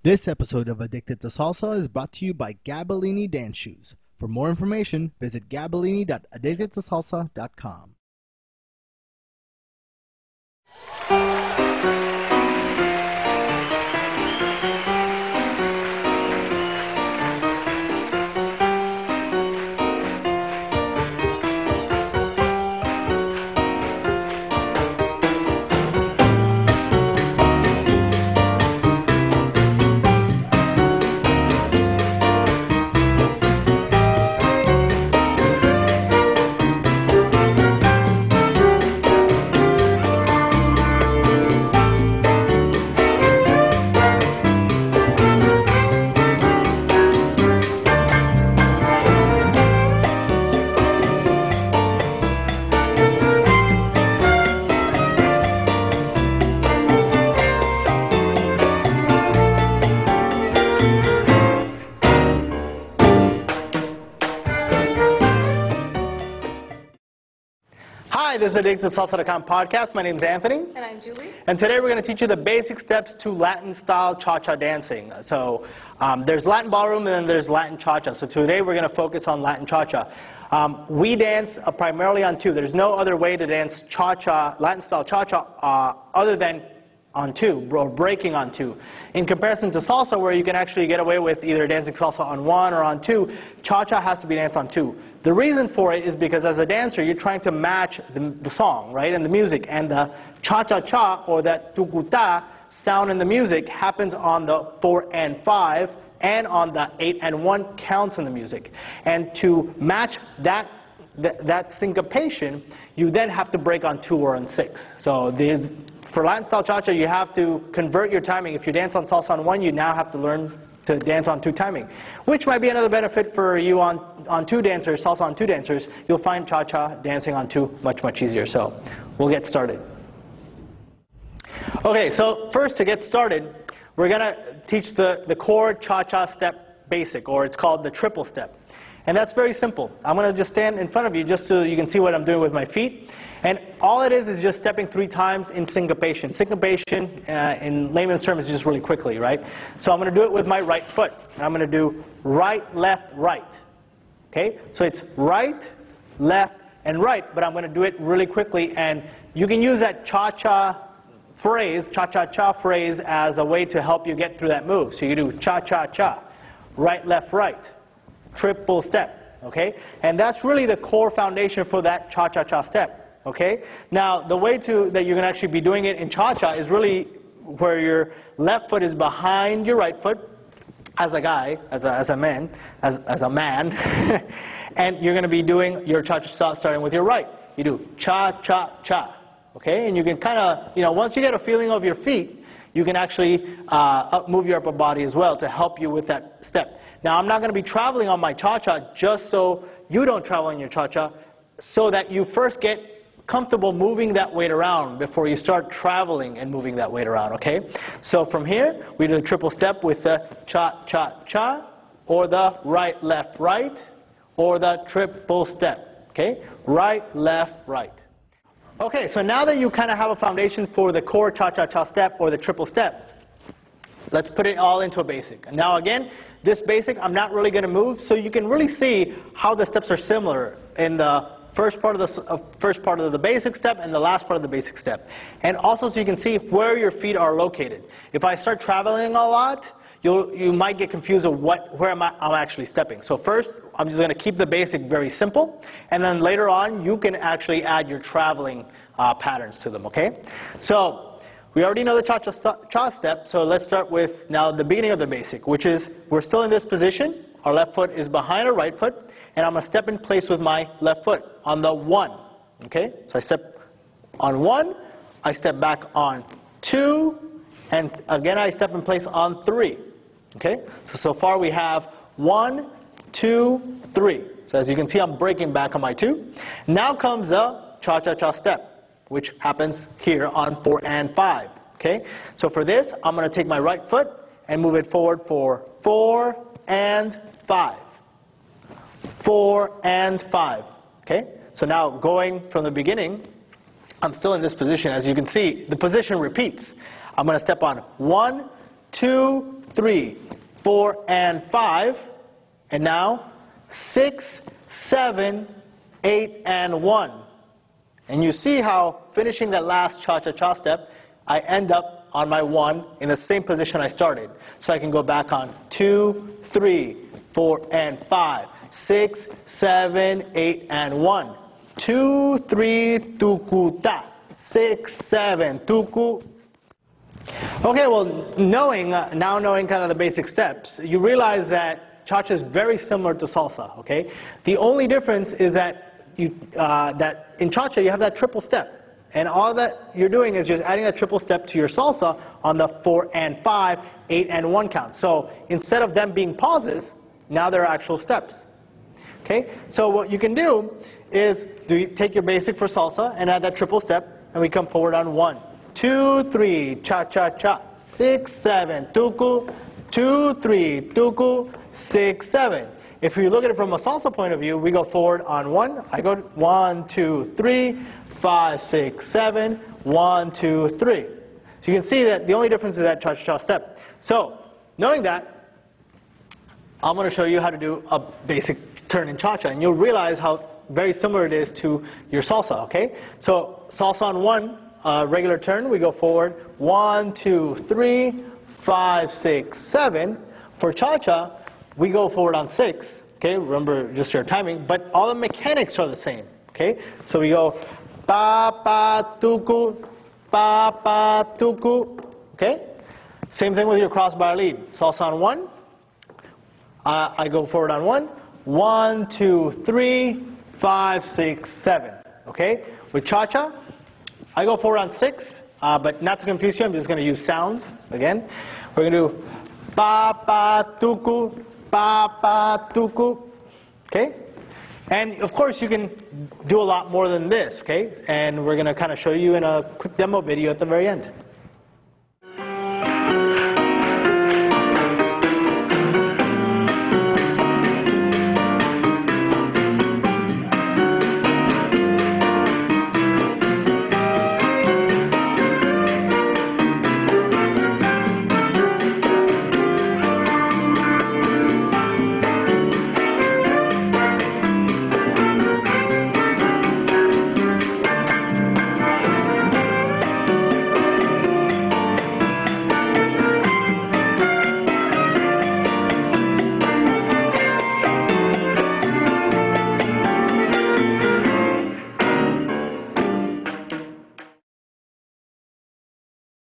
This episode of Addicted to Salsa is brought to you by Gabellini Dance Shoes. For more information, visit gabellini.addictedtosalsa.com. Hi, this is the AddictedToSalsa.com podcast. My name is Anthony. And I'm Julie. And today we're going to teach you the basic steps to Latin-style cha-cha dancing. So there's Latin ballroom and then there's Latin cha-cha. So today we're going to focus on Latin cha-cha. We dance primarily on two. There's no other way to dance cha-cha, Latin-style cha-cha, other than on two, or breaking on two. In comparison to salsa, where you can actually get away with either dancing salsa on one or on two, cha-cha has to be danced on two. The reason for it is because as a dancer, you're trying to match the song, right, and the music. And the cha-cha-cha, or that tucuta sound in the music, happens on the 4 and 5 and on the 8 and 1 counts in the music. And to match that syncopation, you then have to break on 2 or on 6. So for Latin style cha-cha, you have to convert your timing. If you dance on salsa on 1, you now have to learn to dance on 2 timing, which might be another benefit for you on 2 dancers, salsa on 2 dancers. You'll find cha-cha dancing on 2 much, much easier. So we'll get started. Okay, so first to get started, we're going to teach the core cha-cha step basic, or it's called the triple step. And that's very simple. I'm going to just stand in front of you just so you can see what I'm doing with my feet. And all it is just stepping 3 times in syncopation. Syncopation, in layman's terms, is just really quickly, right? So I'm going to do it with my right foot. And I'm going to do right, left, right. Okay? So it's right, left, and right, but I'm going to do it really quickly. And you can use that cha-cha phrase, cha-cha-cha phrase, as a way to help you get through that move. So you do cha-cha-cha, right, left, right, triple step. Okay? And that's really the core foundation for that cha-cha-cha step. Okay? Now, the way that you're going to actually be doing it in cha-cha is really where your left foot is behind your right foot, as a guy, as a man, and you're going to be doing your cha-cha starting with your right. You do cha-cha-cha. Okay? And you can kind of, once you get a feeling of your feet, you can actually move your upper body as well to help you with that step. Now, I'm not going to be traveling on my cha-cha just so you don't travel on your cha-cha, so that you first get comfortable moving that weight around before you start traveling and moving that weight around, okay? So from here, we do the triple step with the cha-cha-cha, or the right, left, right, or the triple step, okay? Right, left, right. Okay, so now that you kind of have a foundation for the core cha-cha-cha step or the triple step, let's put it all into a basic. And now again, this basic, I'm not really going to move, so you can really see how the steps are similar in the first part of the basic step and the last part of the basic step. And also so you can see where your feet are located. If I start traveling a lot, you might get confused of where I'm actually stepping. So first, I'm just going to keep the basic very simple, and then later on, you can actually add your traveling patterns to them, okay? So we already know the cha-cha step, so let's start with now the beginning of the basic, which is we're still in this position. Our left foot is behind our right foot, and I'm going to step in place with my left foot on the 1. Okay? So I step on 1, I step back on 2, and again I step in place on 3. Okay? So far we have 1, 2, 3. So as you can see, I'm breaking back on my 2. Now comes the cha-cha-cha step, which happens here on 4 and 5. Okay? So for this, I'm going to take my right foot and move it forward for 4 and 5. 4 and 5. Okay? So now going from the beginning, I'm still in this position. As you can see, the position repeats. I'm going to step on 1, 2, 3, 4, and 5. And now 6, 7, 8, and 1. And you see how finishing that last cha-cha-cha step, I end up on my 1 in the same position I started. So I can go back on 2, 3, 4, and 5, 6, 7, 8, and 1. 2, 3, tuku ta. 6, 7, tuku. Okay, well, now knowing kind of the basic steps, you realize that cha-cha is very similar to salsa, okay? The only difference is that that in cha-cha you have that triple step. And all that you're doing is just adding a triple step to your salsa on the 4 and 5, 8 and 1 count. So instead of them being pauses, now they're actual steps. Okay? So what you can do is take your basic for salsa and add that triple step, and we come forward on 1, 2, 3, cha-cha-cha, 6, 7, tuku, 2, 3, tuku, 6, 7. If you look at it from a salsa point of view, we go forward on 1. I go 1, 2, 3, 5, 6, 7, 1, 2, 3. So you can see that the only difference is that cha-cha step. So knowing that, I'm going to show you how to do a basic turn in cha-cha, and you'll realize how very similar it is to your salsa. Okay? So salsa on 1, regular turn, we go forward 1, 2, 3, 5, 6, 7. For cha-cha, we go forward on 6, okay, remember just your timing, but all the mechanics are the same, okay? So we go pa, pa, tuku, okay? Same thing with your cross bar lead. Salsa on 1, I go forward on 1, 1, 2, 3, 5, 6, 7, okay? With cha-cha, I go forward on 6, but not to confuse you, I'm just going to use sounds again. We're going to do pa, pa, tuku, pa, pa, tuku, okay? And of course you can do a lot more than this, okay? And we're going to kind of show you in a quick demo video at the very end.